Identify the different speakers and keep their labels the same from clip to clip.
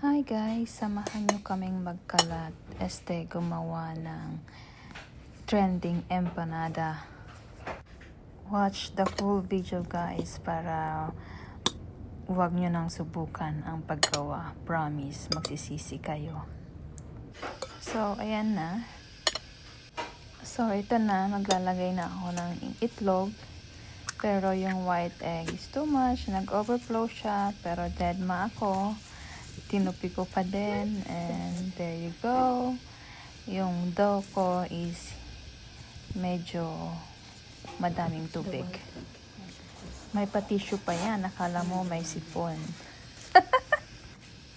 Speaker 1: Hi guys, samahan nyo kaming magkalat. Gumawa ng trending empanada. Watch the full video guys para huwag nyo nang subukan ang paggawa. Promise, magsisisi kayo. So, ayan na. So, ito na. Maglalagay na ako ng itlog. Pero yung white egg is too much. Nag-overflow siya. Pero dead ma ako. Tinupi ko pa din, and there you go. Yung dough ko is medyo madaming tubig. May pa-tissue pa yan, akala mo may sipon.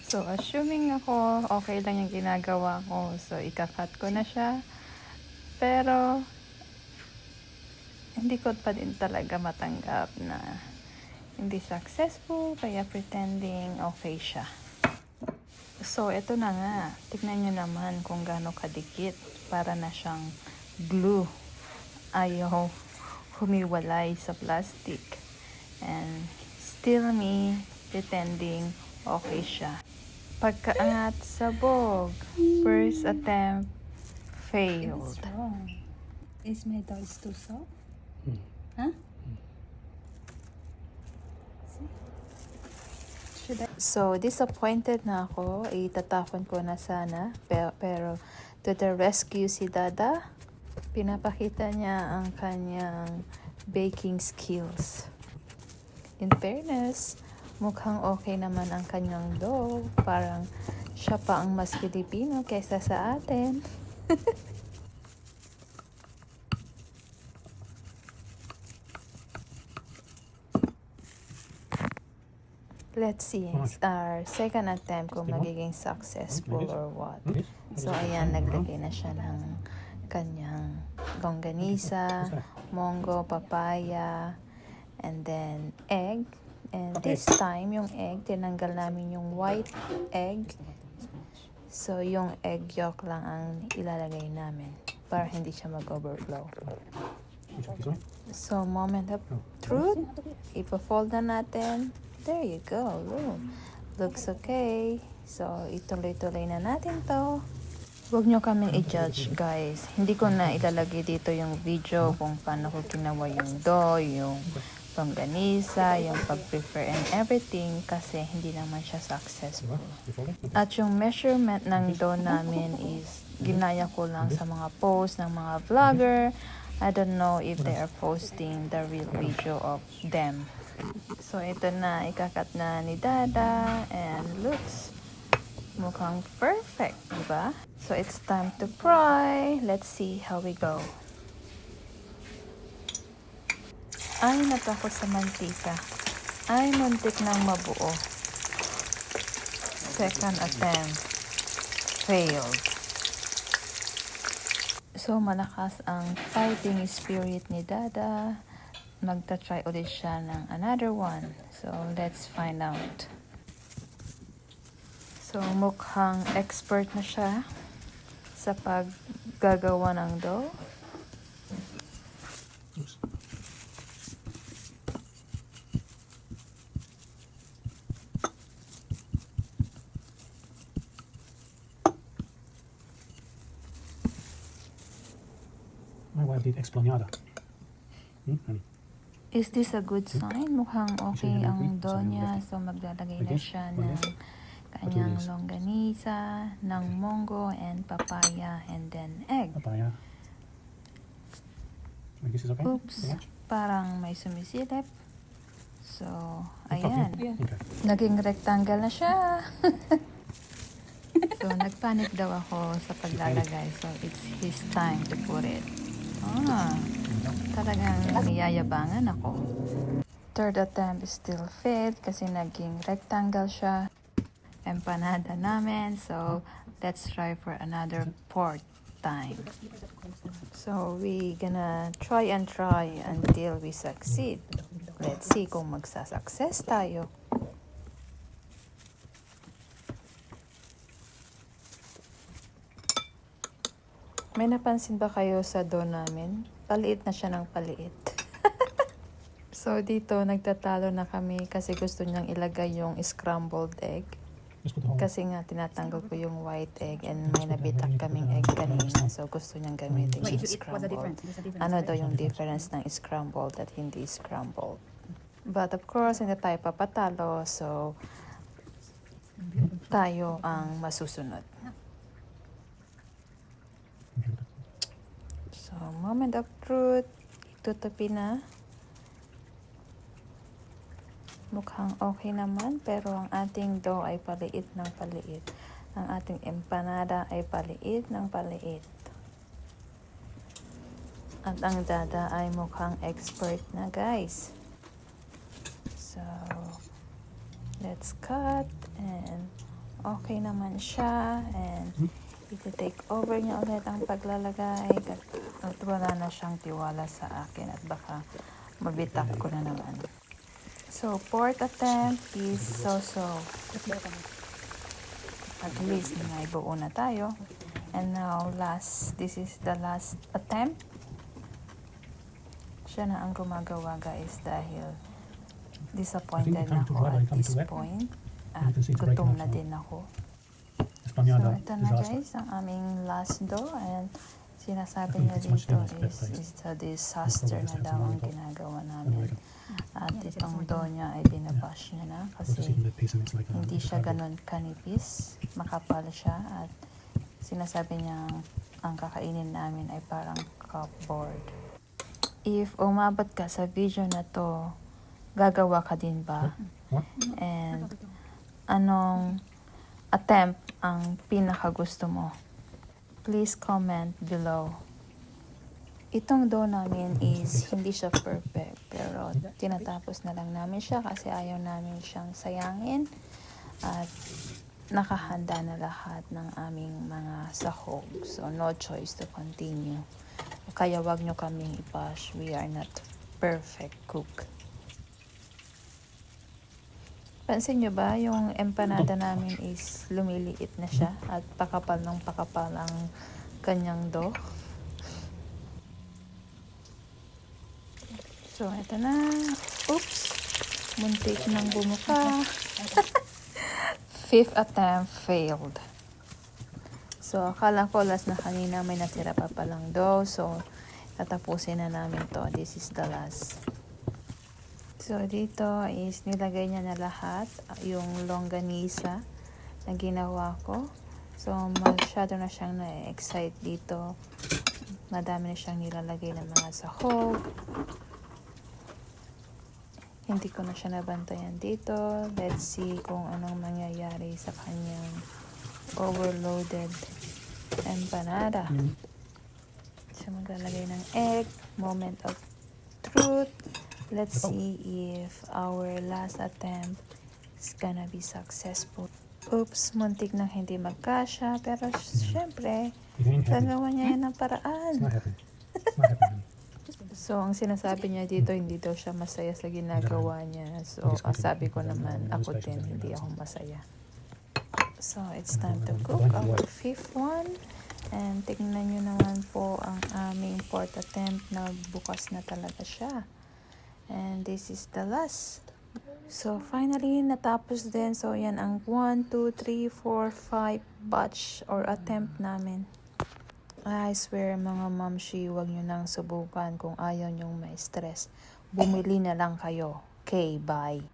Speaker 1: So assuming ako okay lang yung ginagawa ko, so ikakat ko na siya. Pero hindi ko pa din talaga matanggap na hindi successful, kaya pretending okay siya. So, ito na nga. Tignan nyo naman kung gaano kadikit. Para na siyang glue. Ayaw humiwalay sa plastic. And still me pretending okay siya. Pagkaangat sabog. First attempt failed.
Speaker 2: Is my dough too soft? Huh?
Speaker 1: So, disappointed na ako. Itatapon ko na sana. Pero to the rescue si Dada. Pinapakita niya ang kanyang baking skills. In fairness, mukhang okay naman ang kanyang dough. Parang siya pa ang mas Pilipino kaysa sa atin. Let's see, our second attempt kung magiging successful or what. So, ayan, naglagay na siya ng kanyang longganisa, mongo, papaya, and then egg. And this time, yung egg, tinanggal namin yung white egg. So, yung egg yolk lang ang ilalagay namin para hindi siya mag-overflow. So, moment of truth. Ipa-fold na natin. There you go. Looks okay. So, ituloy-tuloy na natin to. Huwag nyo kaming i-judge, guys. Hindi ko na ilalagay dito yung video kung paano ko ginawa yung dough, yung longganisa, yung pag-prepare and everything kasi hindi naman siya successful. At yung measurement ng dough namin is ginaya ko lang sa mga post ng mga vlogger. I don't know if they are posting the real video of them. So, ito na, ikakat na ni Dada, and looks mukhang perfect, diba? So, it's time to fry. Let's see how we go. Ay, natakot sa mantika. Ay, muntik nang mabuo. Second attempt. Failed. So, malakas ang fighting spirit ni Dada. Magta-try ulit siya ng another one. So, let's find out. So, mukhang expert na siya sa paggagawa ng dough.
Speaker 3: My wife did explanada.
Speaker 1: Is this a good sign? Mukhang okay ang dough niya. So, maglalagay na siya ng kanyang longganisa, ng mongo, and papaya, and then egg.
Speaker 3: Papaya. This is okay?
Speaker 1: Oops. Parang may sumisilip. So, ayan.
Speaker 3: Okay.
Speaker 1: Naging rectangle na siya. So, nagpanic daw ako sa paglalagay. So, it's his time to put it. Talagang niyayabangan ako. Third attempt is still failed kasi naging rectangle siya. Empanada namin. So, let's try for another fourth time. So, we gonna try and try until we succeed. Let's see kung magsa-success tayo. May napansin ba kayo sa dough namin? Paliit na siya ng paliit. So, dito nagtatalo na kami kasi gusto niyang ilagay yung scrambled egg.
Speaker 3: Just put the whole.
Speaker 1: Kasi nga tinatanggal ko yung white egg and may nabitak kaming egg kanina. So gusto niyang gamitin
Speaker 2: Wait,
Speaker 1: yung
Speaker 2: what's the
Speaker 1: scrambled.
Speaker 2: difference? There's a difference,
Speaker 1: Ano
Speaker 2: right?
Speaker 1: daw yung difference ng scrambled at hindi scrambled. But of course, hindi tayo papatalo. So tayo ang masusunod. So moment of truth. Tutupi na. Mukhang okay naman, pero ang ating dough ay paliit ng paliit. Ang ating empanada ay paliit ng paliit. At ang dada ay mukhang expert na, guys. So, let's cut. And okay naman siya. And iti-take over niya ulit ang paglalagay. At wala na siyang tiwala sa akin. At baka mabitak ko na naman. So, fourth attempt is so-so. At least may buo na tayo. And now, this is the last attempt. Siya na ang gumagawa, guys, dahil disappointed na ako at this point. At gutom na din ako. So,
Speaker 3: Esplanada
Speaker 1: ito na,
Speaker 3: disaster.
Speaker 1: guys, ang aming last dough. And sinasabi niya dito is a disaster na daw ang ginagawa namin. At itong dough niya ay binabash niya na
Speaker 3: Also
Speaker 1: kasi
Speaker 3: seeing the piece and it's like
Speaker 1: hindi siya ganun kanipis. Makapal siya at sinasabi niya ang kakainin namin ay parang cupboard. If umabot ka sa video na to, gagawa ka din ba?
Speaker 3: What?
Speaker 1: And anong attempt ang pinakagusto mo? Please comment below. Itong dough namin is hindi siya perfect, pero tinatapos na lang namin siya kasi ayaw namin siyang sayangin at nakahanda na lahat ng aming mga sahog. So no choice to continue. Kaya wag nyo kaming i-bash. We are not perfect cook. Pansin nyo ba yung empanada namin is lumiliit na siya at pakapal ng pakapal ang kanyang dough? So, ito na. Oops! Muntik nang bumuka. Fifth attempt failed. So, akala ko last na kanina may natira pa palang dough. So, tatapusin na namin to. This is the last. So, dito is nilagay niya na lahat. Yung longganisa na ginawa ko. So, masyado na siyang na-excite dito. Madami na siyang nilalagay ng mga sahog. Hindi ko na siya nabantayan dito. Let's see kung anong mangyayari sa kanyang overloaded empanada. So, maglalagay ng egg. Moment of truth. Let's see if our last attempt is gonna be successful. Oops, muntik nang hindi magkasya. Pero syempre,
Speaker 3: It ain't happy.
Speaker 1: gagawa niya yan ng
Speaker 3: It's
Speaker 1: paraan.
Speaker 3: not happy. It's not happy. honey.
Speaker 1: So, ang sinasabi niya dito, hindi daw siya masaya sa ginagawa niya. So, sabi ko naman, ako din, hindi ako masaya. So, it's time to cook our fifth one. And tingnan nyo naman po ang aming fourth attempt na bukas na talaga siya. And this is the last. So, finally, natapos din. So, yan ang 1, 2, 3, 4, 5 batch or attempt namin. I swear mga mamshi, huwag nyo nang subukan kung ayaw nyong ma-stress. Bumili na lang kayo. Okay, bye.